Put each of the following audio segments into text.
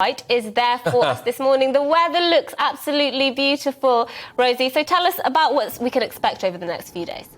Wright is there for us this morning. The weather looks absolutely beautiful, Rosie. So tell us about what we can expect over the next few days.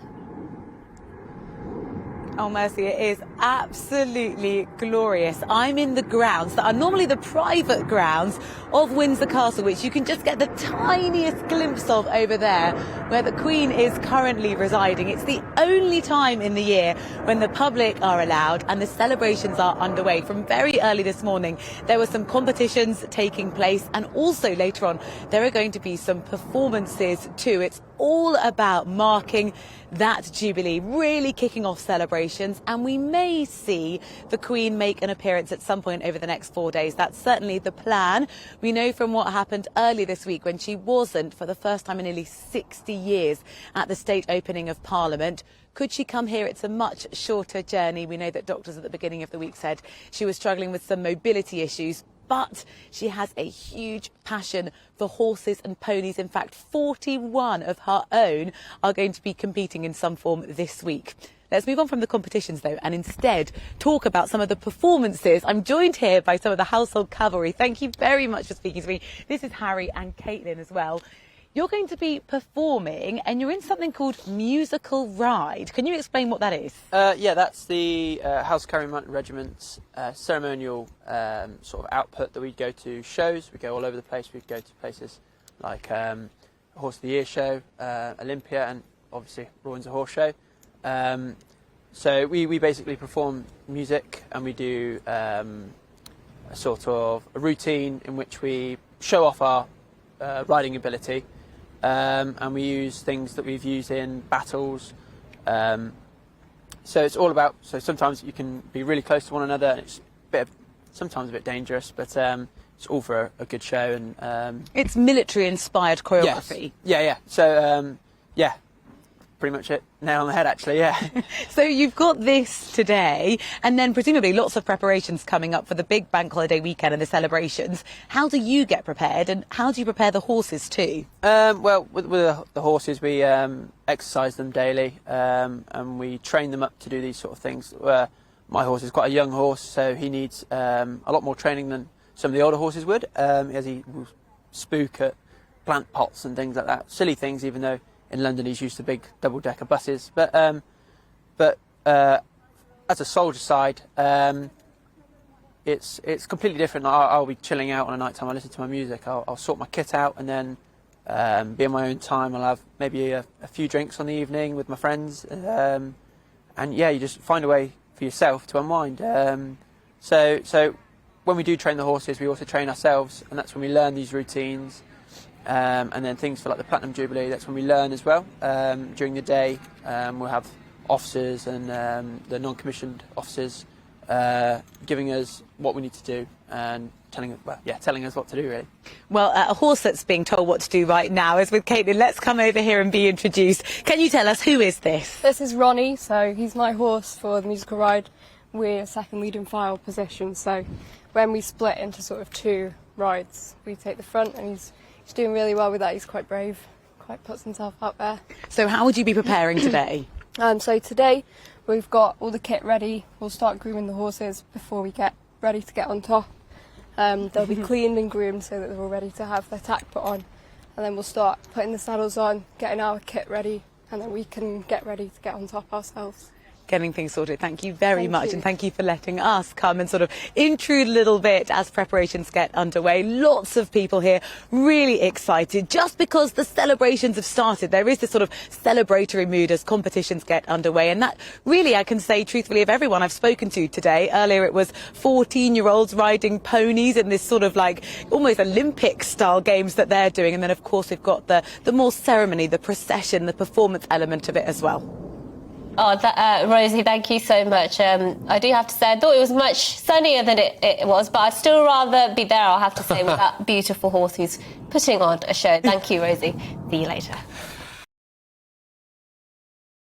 Oh, Mercy, it is absolutely glorious. I'm in the grounds that are normally the private grounds of Windsor Castle, which you can just get the tiniest glimpse of over there, where the Queen is currently residing. It's the only time in the year when the public are allowed and the celebrations are underway. From very early this morning, there were some competitions taking place, and also later on, there are going to be some performances too. It's all about marking that Jubilee, really kicking off celebrations, and we may see the Queen make an appearance at some point over the next 4 days. That's certainly the plan. We know from what happened early this week when she wasn't, for the first time in nearly 60 years, at the state opening of Parliament. Could she come here? It's a much shorter journey. We know that doctors at the beginning of the week said she was struggling with some mobility issues, but she has a huge passion for horses and ponies. In fact, 41 of her own are going to be competing in some form this week. Let's move on from the competitions, though, and instead talk about some of the performances. I'm joined here by some of the household cavalry. Thank you very much for speaking to me. This is Harry and Caitlin as well. You're going to be performing, and you're in something called Musical Ride. Can you explain what that is? Yeah, that's the House Cavalry Mountain Regiment's ceremonial sort of output that we go to shows. We go all over the place. We go to places like Horse of the Year show, Olympia, and obviously Royal Windsor Horse Show. So we basically perform music, and we do a sort of a routine in which we show off our riding ability. And we use things that we've used in battles. So it's all about, so sometimes you can be really close to one another, and it's sometimes a bit dangerous, but it's all for a good show. And it's military-inspired choreography. Yes. Yeah. So, yeah, pretty much it. Nail on the head, actually, yeah. So you've got this today, and then presumably lots of preparations coming up for the big bank holiday weekend and the celebrations. How do you get prepared, and how do you prepare the horses too? Well, with the horses, we exercise them daily, and we train them up to do these sort of things. My horse is quite a young horse, so he needs a lot more training than some of the older horses would, as he will spook at plant pots and things like that. Silly things, even though in London he's used to big double-decker buses. But as a soldier side, it's completely different. I'll be chilling out on a night time. I listen to my music. I'll sort my kit out, and then be in my own time. I'll have maybe a few drinks on the evening with my friends, and yeah, you just find a way for yourself to unwind. So when we do train the horses, we also train ourselves, and that's when we learn these routines. And then things for like the Platinum Jubilee, that's when we learn as well. During the day, we'll have officers and the non-commissioned officers giving us what we need to do and telling us what to do, really. Well, a horse that's being told what to do right now is with Caitlin. Let's come over here and be introduced. Can you tell us, who is this? This is Ronnie, so he's my horse for the musical ride. We're second lead and file position, so when we split into sort of two rides, we take the front, and he's doing really well with that. He's quite brave, quite puts himself out there. So how would you be preparing today? So today we've got all the kit ready. We'll start grooming the horses before we get ready to get on top. They'll be cleaned and groomed so that they're all ready to have their tack put on. And then we'll start putting the saddles on, getting our kit ready, and then we can get ready to get on top ourselves. Getting things sorted. Thank you very much, and thank you for letting us come and sort of intrude a little bit as preparations get underway. Lots of people here really excited just because the celebrations have started. There is this sort of celebratory mood as competitions get underway, and that really, I can say truthfully, of everyone I've spoken to today. Earlier it was 14-year-olds riding ponies in this sort of like almost Olympic style games that they're doing, and then of course we've got the more ceremony, the procession, the performance element of it as well. Oh, Rosie, thank you so much. I do have to say, I thought it was much sunnier than it was, but I'd still rather be there, I'll have to say, with that beautiful horse who's putting on a show. Thank you, Rosie. See you later.